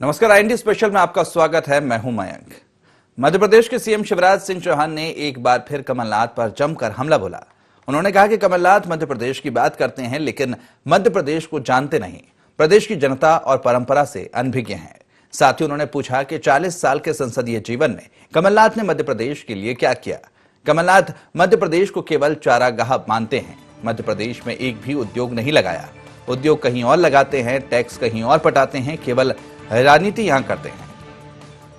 नमस्कार, IND special में आपका स्वागत है। मैं हूं मयंक। मध्य प्रदेश के सीएम शिवराज सिंह चौहान ने एक बार फिर कमलनाथ पर जमकर हमला बोला। उन्होंने कहा कि कमलनाथ मध्य प्रदेश की बात करते हैं, लेकिन मध्य प्रदेश को जानते नहीं, प्रदेश की जनता और परंपरा से अनभिज्ञ हैं। साथ ही उन्होंने पूछा कि 40 साल के संसदीय जीवन में कमलनाथ ने मध्य प्रदेश के लिए क्या किया। कमलनाथ मध्य प्रदेश को केवल चारागाह मानते हैं, मध्य प्रदेश में एक भी उद्योग नहीं लगाया। उद्योग कहीं और लगाते हैं, टैक्स कहीं और पटाते हैं, केवल राजनीति यहां करते हैं।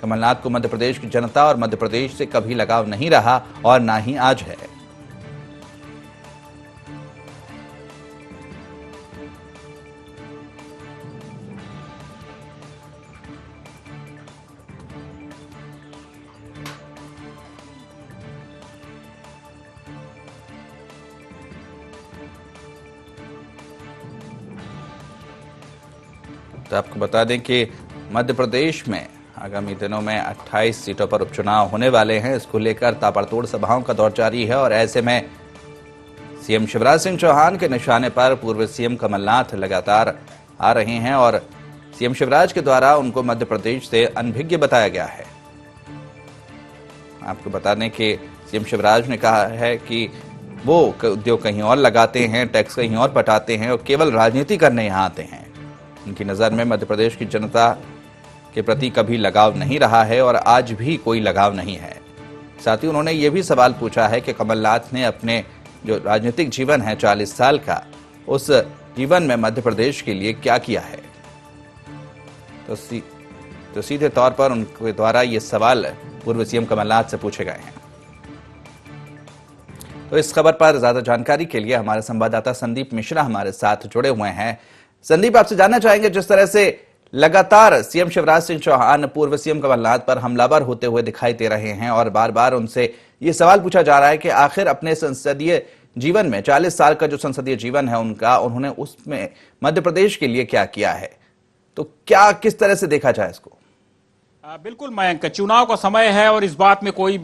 कमलनाथ को मध्य प्रदेश की जनता और मध्य प्रदेश से कभी लगाव नहीं रहा और ना ही आज है। तो आपको बता दें कि मध्य प्रदेश में आगामी दिनों में 28 सीटों पर उपचुनाव होने वाले हैं। इसको लेकर ताबड़तोड़ सभाओं का दौर जारी है और ऐसे में सीएम शिवराज सिंह चौहान के निशाने पर पूर्व सीएम कमलनाथ लगातार आ रहे हैं और सीएम शिवराज के द्वारा उनको मध्य प्रदेश से अनभिज्ञ बताया गया है। आपको बता दें कि सीएम शिवराज ने कहा है कि वो उद्योग कहीं और लगाते हैं, टैक्स कहीं और पटाते हैं और केवल राजनीति करने यहाँ आते हैं। उनकी नज़र में मध्य प्रदेश की जनता के प्रति कभी लगाव नहीं रहा है और आज भी कोई लगाव नहीं है। साथ ही उन्होंने ये भी सवाल पूछा है कि कमलनाथ ने अपने जो राजनीतिक जीवन है 40 साल का, उस जीवन में मध्य प्रदेश के लिए क्या किया है। तो सीधे तौर पर उनके द्वारा ये सवाल पूर्व सीएम कमलनाथ से पूछे गए हैं। तो इस खबर पर ज्यादा जानकारी के लिए हमारे संवाददाता संदीप मिश्रा हमारे साथ जुड़े हुए हैं। संदीप, आपसे जानना चाहेंगे, जिस तरह से लगातार सीएम शिवराज सिंह चौहान पूर्व सीएम कमलनाथ पर हमलावर होते हुए दिखाई दे रहे हैं और बार बार उनसे ये सवाल पूछा जा रहा है कि आखिर अपने संसदीय जीवन में 40 साल का जो संसदीय जीवन है उनका, उन्होंने उसमें मध्य प्रदेश के लिए क्या किया है। तो क्या किस तरह से देखा जाए इसको? बिल्कुल मयंक, चुनाव का समय है और इस बात में कोई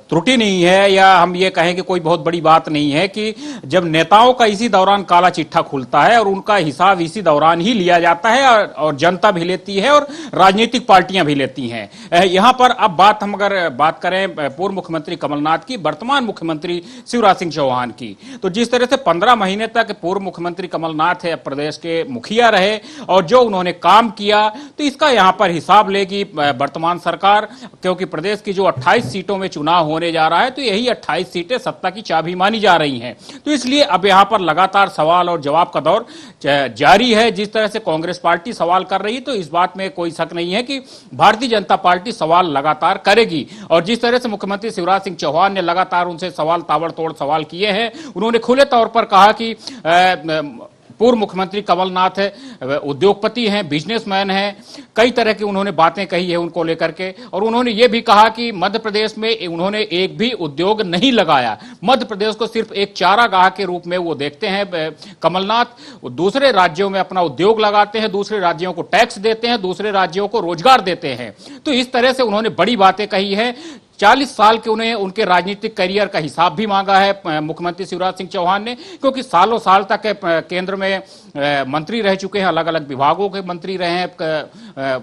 त्रुटि नहीं है या हम ये कहें कि कोई बहुत बड़ी बात नहीं है कि जब नेताओं का इसी दौरान काला चिट्ठा खुलता है और उनका हिसाब इसी दौरान ही लिया जाता है और जनता भी लेती है और राजनीतिक पार्टियां भी लेती हैं। यहां पर अब हम अगर बात करें पूर्व मुख्यमंत्री कमलनाथ की, वर्तमान मुख्यमंत्री शिवराज सिंह चौहान की, तो जिस तरह से 15 महीने तक पूर्व मुख्यमंत्री कमलनाथ है प्रदेश के मुखिया रहे और जो उन्होंने काम किया, तो इसका यहां पर हिसाब लेगी वर्तमान सरकार, क्योंकि प्रदेश की जो 28 सीटों में चुनाव होने जा रहा है तो यही 28 सीटें सत्ता की चाबी मानी जा रही हैं। तो इसलिए अब यहां पर लगातार सवाल और जवाब का दौर जारी है। जिस तरह से कांग्रेस पार्टी सवाल कर रही है तो इस बात में कोई शक नहीं है कि भारतीय जनता पार्टी सवाल लगातार करेगी। और जिस तरह से मुख्यमंत्री शिवराज सिंह चौहान ने लगातार उनसे सवाल ताबड़तोड़ सवाल किए हैं, उन्होंने खुले तौर पर कहा कि पूर्व मुख्यमंत्री कमलनाथ उद्योगपति हैं, बिजनेसमैन हैं, कई तरह की उन्होंने बातें कही है उनको लेकर के। और उन्होंने ये भी कहा कि मध्य प्रदेश में उन्होंने एक भी उद्योग नहीं लगाया, मध्य प्रदेश को सिर्फ एक चारागाह के रूप में वो देखते हैं। कमलनाथ दूसरे राज्यों में अपना उद्योग लगाते हैं, दूसरे राज्यों को टैक्स देते हैं, दूसरे राज्यों को रोजगार देते हैं। तो इस तरह से उन्होंने बड़ी बातें कही है। 40 साल के उन्हें उनके राजनीतिक करियर का हिसाब भी मांगा है मुख्यमंत्री शिवराज सिंह चौहान ने, क्योंकि सालों साल तक केंद्र में मंत्री रह चुके हैं, अलग अलग विभागों के मंत्री रहे हैं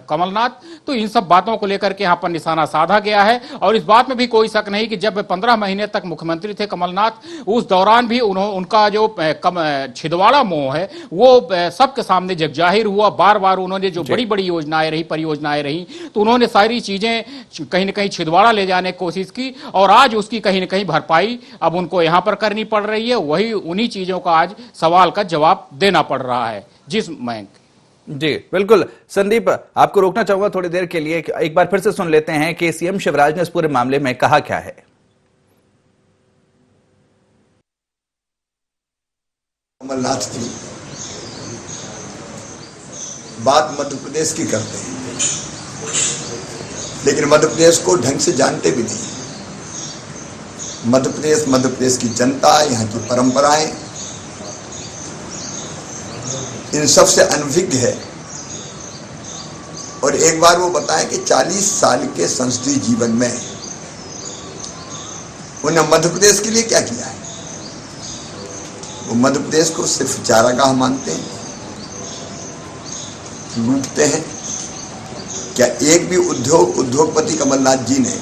कमलनाथ। तो इन सब बातों को लेकर के यहां पर निशाना साधा गया है। और इस बात में भी कोई शक नहीं कि जब 15 महीने तक मुख्यमंत्री थे कमलनाथ, उस दौरान भी उनका जो छिंदवाड़ा मोह है वो सबके सामने जगजाहिर हुआ। बार बार उन्होंने जो बड़ी बड़ी योजनाएं रही, परियोजनाएं रही, तो उन्होंने सारी चीजें कहीं ना कहीं छिंदवाड़ा ले जाने की कोशिश की और आज उसकी कहीं ना कहीं भरपाई अब उनको यहां पर करनी पड़ रही है। वही उन्हीं चीजों का आज सवाल का जवाब देना पड़ रहा है। जिस मयंक जी बिल्कुल। संदीप, आपको रोकना चाहूंगा थोड़ी देर के लिए, एक बार फिर से सुन लेते हैं कि सीएम शिवराज ने इस पूरे मामले में कहा क्या है। कमलनाथ की बात मध्य प्रदेश की करते हैं, लेकिन मध्य प्रदेश को ढंग से जानते भी नहीं। मध्य प्रदेश की जनता, यहाँ की परंपराएं, इन सब से अनभिज्ञ है। और एक बार वो बताएं कि 40 साल के संसदीय जीवन में उन्होंने मध्य प्रदेश के लिए क्या किया है। वो मध्य प्रदेश को सिर्फ चारागाह मानते हैं, लूटते हैं, क्या एक भी उद्योगपति कमलनाथ जी ने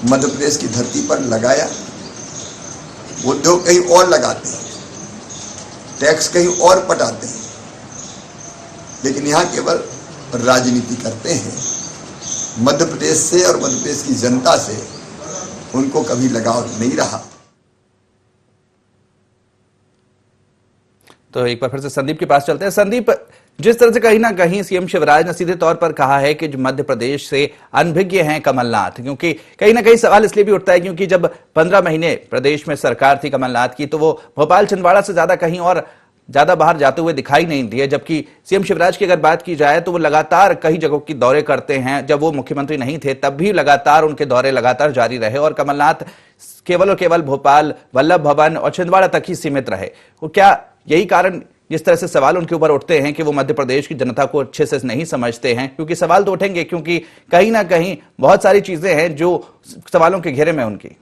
मध्य प्रदेश की धरती पर लगाया? उद्योग कहीं और लगाते हैं, टैक्स कहीं और पटाते हैं, लेकिन यहाँ केवल राजनीति करते हैं। मध्य प्रदेश से और मध्य प्रदेश की जनता से उनको कभी लगाव नहीं रहा। तो एक बार फिर से संदीप के पास चलते हैं। संदीप, जिस तरह से कहीं ना कहीं सीएम शिवराज ने सीधे तौर पर कहा है कि जो मध्य प्रदेश से अनभिज्ञ हैं कमलनाथ, क्योंकि कहीं ना कहीं सवाल इसलिए भी उठता है क्योंकि जब 15 महीने प्रदेश में सरकार थी कमलनाथ की, तो वो भोपाल छिंदवाड़ा से ज्यादा कहीं और ज्यादा बाहर जाते हुए दिखाई नहीं दिए। जबकि सीएम शिवराज की अगर बात की जाए तो वो लगातार कई जगहों की दौरे करते हैं। जब वो मुख्यमंत्री नहीं थे तब भी लगातार उनके दौरे लगातार जारी रहे और कमलनाथ केवल और केवल भोपाल, वल्लभ भवन और छिंदवाड़ा तक ही सीमित रहे। वो क्या यही कारण, जिस तरह से सवाल उनके ऊपर उठते हैं कि वो मध्य प्रदेश की जनता को अच्छे से नहीं समझते हैं? क्योंकि सवाल तो उठेंगे, क्योंकि कहीं ना कहीं बहुत सारी चीजें हैं जो सवालों के घेरे में उनकी।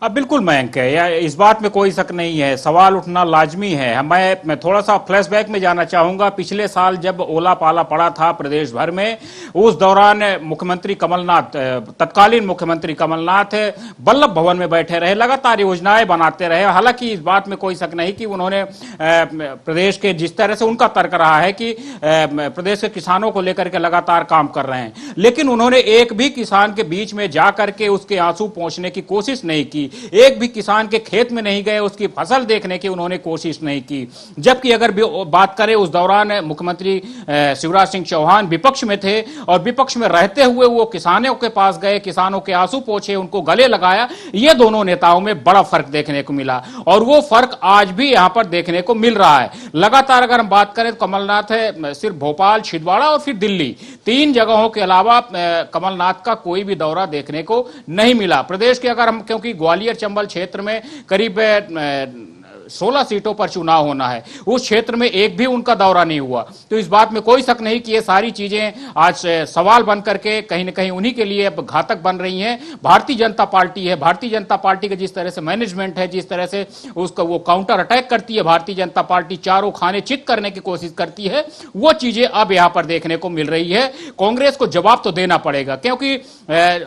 अब बिल्कुल मयंक है, या इस बात में कोई शक नहीं है, सवाल उठना लाजमी है। मैं थोड़ा सा फ्लैशबैक में जाना चाहूंगा। पिछले साल जब ओला पाला पड़ा था प्रदेश भर में, उस दौरान मुख्यमंत्री कमलनाथ, तत्कालीन मुख्यमंत्री कमलनाथ वल्लभ भवन में बैठे रहे, लगातार योजनाएं बनाते रहे। हालांकि इस बात में कोई शक नहीं कि उन्होंने प्रदेश के, जिस तरह से उनका तर्क रहा है कि प्रदेश के किसानों को लेकर के लगातार काम कर रहे हैं, लेकिन उन्होंने एक भी किसान के बीच में जाकर के उसके आंसू पोंछने की कोशिश नहीं की। एक भी किसान के खेत में नहीं गए, उसकी फसल देखने की उन्होंने कोशिश नहीं की। जबकि अगर बात करें, उस दौरान मुख्यमंत्री शिवराज सिंह चौहान विपक्ष में थे और विपक्ष में रहते हुए वो किसानों के पास गए, किसानों के आंसू पोंछे, उनको गले लगाया। ये दोनों नेताओं में बड़ा फर्क देखने को मिला और वो फर्क आज भी यहां पर देखने को मिल रहा है। लगातार अगर हम बात करें तो कमलनाथ है सिर्फ भोपाल, छिंदवाड़ा और फिर दिल्ली, 3 जगहों के अलावा कमलनाथ का कोई भी दौरा देखने को नहीं मिला। प्रदेश के अगर हम, क्योंकि ग्वालियर चंबल क्षेत्र में करीब 16 सीटों पर चुनाव होना है, उस क्षेत्र में एक भी उनका दौरा नहीं हुआ। तो इस बात में कोई शक नहीं कि ये सारी चीजें आज सवाल बन करके कहीं ना कहीं उन्हीं के लिए अब घातक बन रही हैं। भारतीय जनता पार्टी है, भारतीय जनता पार्टी का जिस तरह से मैनेजमेंट है, जिस तरह से उसका वो काउंटर अटैक करती है भारतीय जनता पार्टी, चारों खाने चित करने की कोशिश करती है, वो चीजें अब यहां पर देखने को मिल रही है। कांग्रेस को जवाब तो देना पड़ेगा, क्योंकि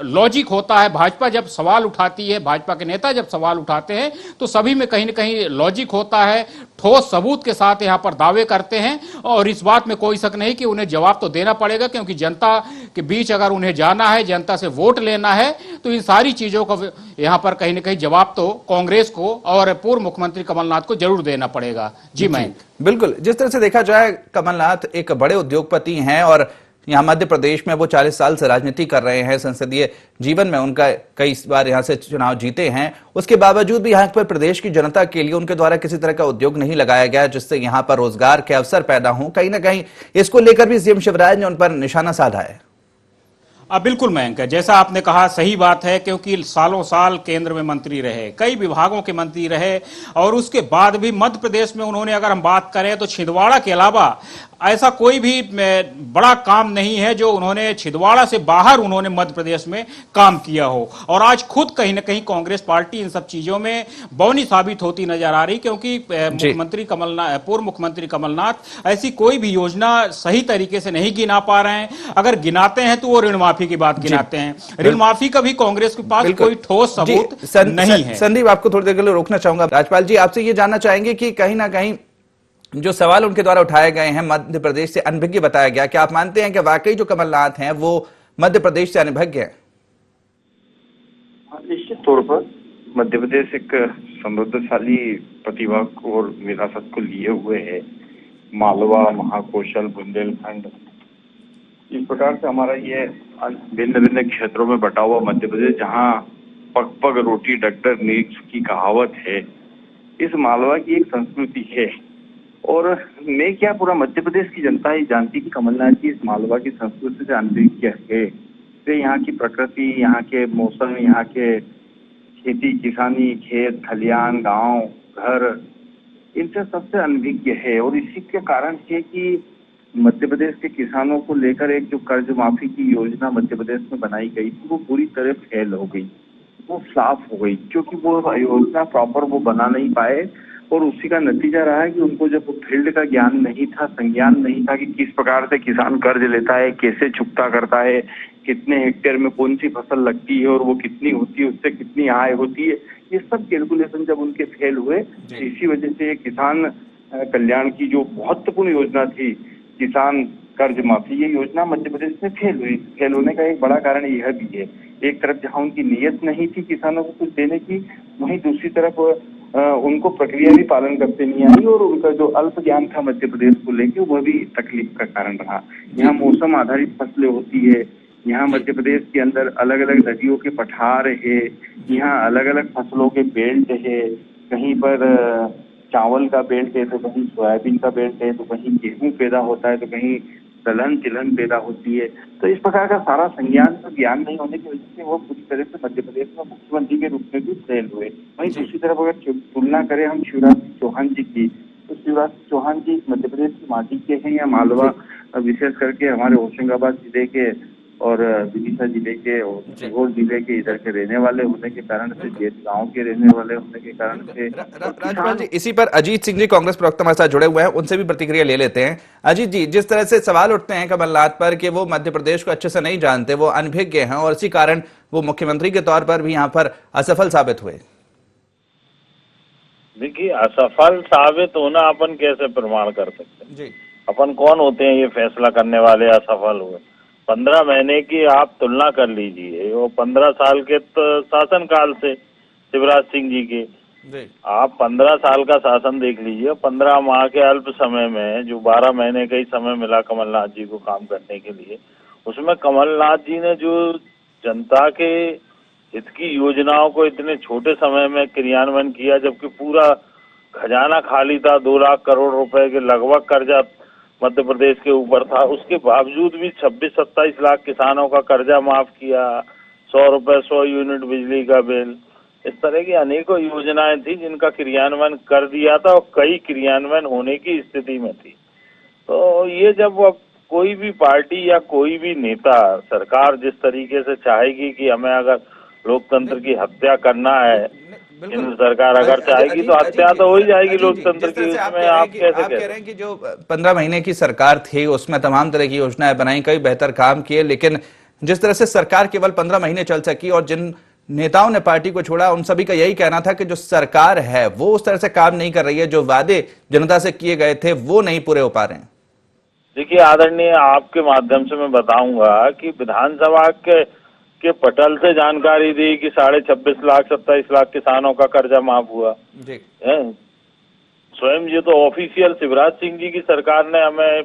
लॉजिक होता है, भाजपा जब सवाल उठाती है, भाजपा के नेता जब सवाल उठाते हैं तो सभी में कहीं ना कहीं लॉजिक होता है, ठोस सबूत के साथ यहां पर दावे करते हैं और इस बात में कोई शक नहीं कि उन्हें जवाब तो देना पड़ेगा, क्योंकि जनता के बीच अगर उन्हें जाना है, जनता से वोट लेना है, तो इन सारी चीजों को यहां पर कहीं ना कहीं जवाब तो कांग्रेस को और पूर्व मुख्यमंत्री कमलनाथ को जरूर देना पड़ेगा। जी मयंक, बिल्कुल, जिस तरह से देखा जाए कमलनाथ एक बड़े उद्योगपति हैं और यहाँ मध्य प्रदेश में वो 40 साल से राजनीति कर रहे हैं, संसदीय जीवन में उनका कई बार यहाँ से चुनाव जीते हैं। उसके बावजूद भी यहाँ पर प्रदेश की जनता के लिए उनके द्वारा किसी तरह का उद्योग नहीं लगाया गया जिससे यहाँ पर रोजगार के अवसर पैदा हों। कहीं ना कहीं इसको लेकर भी सीएम शिवराज ने उन पर निशाना साधा है। बिल्कुल मयंक, जैसा आपने कहा सही बात है, क्योंकि सालों साल केंद्र में मंत्री रहे, कई विभागों के मंत्री रहे और उसके बाद भी मध्य प्रदेश में उन्होंने, अगर हम बात करें तो छिंदवाड़ा के अलावा ऐसा कोई भी बड़ा काम नहीं है जो उन्होंने छिंदवाड़ा से बाहर उन्होंने मध्य प्रदेश में काम किया हो। और आज खुद कहीं ना कहीं कांग्रेस पार्टी इन सब चीजों में बौनी साबित होती नजर आ रही, क्योंकि मुख्यमंत्री कमलनाथ, पूर्व मुख्यमंत्री कमलनाथ ऐसी कोई भी योजना सही तरीके से नहीं गिना पा रहे हैं। अगर गिनाते हैं तो वो ऋण माफी की बात गिनाते हैं, ऋण माफी का भी कांग्रेस के पास कोई ठोस सबूत नहीं है। संदीप, आपको थोड़ी देर के लिए रोकना चाहूंगा। राजपाल जी, आपसे ये जानना चाहेंगे कि कहीं ना कहीं जो सवाल उनके द्वारा उठाए गए हैं, मध्य प्रदेश से अनभिज्ञ बताया गया, क्या आप मानते हैं कि वाकई जो कमलनाथ हैं वो मध्य प्रदेश से अनभिज्ञ हैं? निश्चित तौर पर मध्य प्रदेश एक समृद्धशाली प्रतिभा और विरासत को लिए हुए है। मालवा, महाकौशल, बुंदेलखंड, इस प्रकार से हमारा ये भिन्न भिन्न क्षेत्रों में बटा हुआ मध्य प्रदेश, जहाँ पग पग रोटी डगडग नीच की कहावत है, इस मालवा की एक संस्कृति है। और मैं क्या, पूरा मध्य प्रदेश की जनता ही जानती कि कमलनाथ जी इस मालवा की संस्कृति से अनभिज्ञ है। वे यहाँ की प्रकृति, यहाँ के मौसम, यहाँ के खेती किसानी, खेत खलियान, गांव, घर, इनसे सबसे अनभिज्ञ है। और इसी के कारण है कि मध्य प्रदेश के किसानों को लेकर एक जो कर्ज माफी की योजना मध्य प्रदेश में बनाई गई थी, वो पूरी तरह फेल हो गई, वो फ्लॉप हो गई, क्योंकि वो योजना प्रॉपर वो बना नहीं पाए और उसी का नतीजा रहा है कि उनको जब फील्ड का ज्ञान नहीं था, संज्ञान नहीं था कि किस प्रकार से किसान कर्ज लेता है, कैसे चुकता करता है, कितने हेक्टेयर में कौन सी फसल लगती है और वो कितनी होती है, उससे कितनी आय होती है, ये सब कैलकुलेशन जब उनके फेल हुए, इसी वजह से ये किसान कल्याण की जो महत्वपूर्ण योजना थी, किसान कर्ज माफी, ये योजना मध्य प्रदेश में फेल हुई। फेल होने का एक बड़ा कारण यह भी है, एक तरफ जहां उनकी नीयत नहीं थी किसानों को कुछ देने की, वहीं दूसरी तरफ उनको प्रक्रिया भी पालन करते नहीं आई और उनका जो अल्प ज्ञान था मध्य प्रदेश को लेकर वह भी तकलीफ का कारण रहा। यहाँ मौसम आधारित फसलें होती है, यहाँ मध्य प्रदेश के अंदर अलग अलग नदियों के पठार है, यहाँ अलग अलग फसलों के बेल्ट है, कहीं पर चावल का बेल्ट है तो कहीं सोयाबीन का बेल्ट है, तो कहीं गेहूं पैदा होता है, तो कहीं दलहन तिलहन पैदा होती है। तो इस प्रकार का सारा संज्ञान और ज्ञान नहीं होने की वजह से वो पूरी तरह से मध्य प्रदेश में मुख्यमंत्री के रूप में भी फेल हुए। वहीं दूसरी तरफ अगर तुलना करें हम शिवराज सिंह चौहान जी की, तो शिवराज सिंह चौहान जी मध्य प्रदेश की माटी के हैं या मालवा, विशेष करके हमारे होशंगाबाद जिले के और विदिशा जिले के और सीहोर जिले के इधर के रहने वाले होने के कारण से, जेठ गांव के रहने वाले होने के कारण से राजपाल जी, इसी पर अजीत सिंह जी कांग्रेस प्रवक्ता हमारे साथ जुड़े हुए हैं, उनसे भी प्रतिक्रिया ले लेते हैं। अजीत जी, जिस तरह से सवाल उठते हैं कमलनाथ पर कि वो मध्य प्रदेश को अच्छे से नहीं जानते, वो अनभिज्ञ हैं और इसी कारण वो मुख्यमंत्री के तौर पर भी यहाँ पर असफल साबित हुए। देखिए, असफल साबित होना अपन कैसे प्रमाण कर सकते हैं जी? अपन कौन होते हैं ये फैसला करने वाले असफल हुए? 15 महीने की आप तुलना कर लीजिए, वो 15 साल के शासन काल से शिवराज सिंह जी के, आप 15 साल का शासन देख लीजिए। 15 माह के अल्प समय में जो 12 महीने का ही समय मिला कमलनाथ जी को काम करने के लिए, उसमें कमलनाथ जी ने जो जनता के हित की योजनाओं को इतने छोटे समय में क्रियान्वयन किया, जबकि पूरा खजाना खाली था, 2 लाख करोड़ रुपए के लगभग कर्जा मध्य प्रदेश के ऊपर था, उसके बावजूद भी 26-27 लाख किसानों का कर्जा माफ किया, 100 रुपए 100 यूनिट बिजली का बिल, इस तरह की अनेकों योजनाएं थी जिनका क्रियान्वयन कर दिया था और कई क्रियान्वयन होने की स्थिति में थी। तो ये जब अब कोई भी पार्टी या कोई भी नेता, सरकार जिस तरीके से चाहेगी कि हमें अगर लोकतंत्र की हत्या करना है, केंद्र सरकार अगर चाहेगी तो हत्या तो हो ही जाएगी लोकतंत्र की। उसमें आप कैसे कह रहे हैं कि जो 15 महीने की सरकार थी उसमें तमाम तरह की योजनाएं बनाई, कई बेहतर काम किए, लेकिन जिस तरह से सरकार केवल 15 महीने चल सकी और जिन नेताओं ने पार्टी को छोड़ा उन सभी का यही कहना था कि जो सरकार है वो उस तरह से काम नहीं कर रही है, जो वादे जनता से किए गए थे वो नहीं पूरे हो पा रहे हैं। देखिए आदरणीय, आपके माध्यम से मैं बताऊंगा कि विधानसभा के पटल से जानकारी दी कि 26.5 लाख 27 लाख किसानों का कर्जा माफ हुआ जी। स्वयं ये तो ऑफिशियल शिवराज सिंह जी की सरकार ने हमें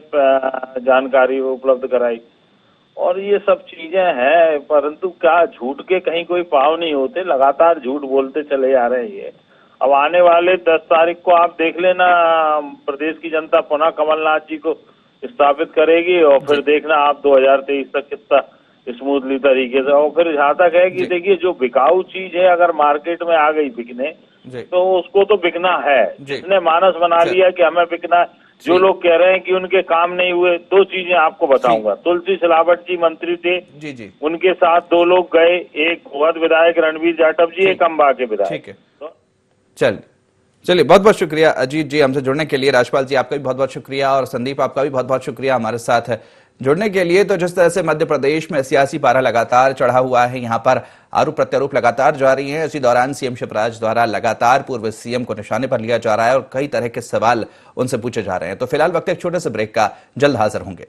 जानकारी उपलब्ध कराई और ये सब चीजें हैं, परंतु क्या झूठ के कहीं कोई पाव नहीं होते, लगातार झूठ बोलते चले जा रहे हैं। अब आने वाले 10 तारीख को आप देख लेना, प्रदेश की जनता पुनः कमलनाथ जी को स्थापित करेगी और फिर देखना आप 2023 तक कितना स्मूथली तरीके से। और फिर जहाँ तक है कि देखिए, जो बिकाऊ चीज है अगर मार्केट में आ गई बिकने तो उसको तो बिकना है, जिसने मानस बना लिया कि हमें बिकना है। जो लोग कह रहे हैं कि उनके काम नहीं हुए, 2 चीजें आपको बताऊंगा। तुलसी सिलावट जी मंत्री थे जी, उनके साथ 2 लोग गए, एक गोहद विधायक रणवीर जाटव जी, एक अम्बा के विधायक। चलिए, बहुत बहुत शुक्रिया अजीत जी हमसे जुड़ने के लिए। राजपाल जी आपका भी बहुत बहुत शुक्रिया और संदीप आपका भी बहुत बहुत शुक्रिया हमारे साथ जुड़ने के लिए। तो जिस तरह से मध्य प्रदेश में सियासी पारा लगातार चढ़ा हुआ है, यहाँ पर आरोप प्रत्यारोप लगातार जारी हैं। इसी दौरान सीएम शिवराज द्वारा लगातार पूर्व सीएम को निशाने पर लिया जा रहा है और कई तरह के सवाल उनसे पूछे जा रहे हैं। तो फिलहाल वक्त एक छोटे से ब्रेक का, जल्द हाजिर होंगे।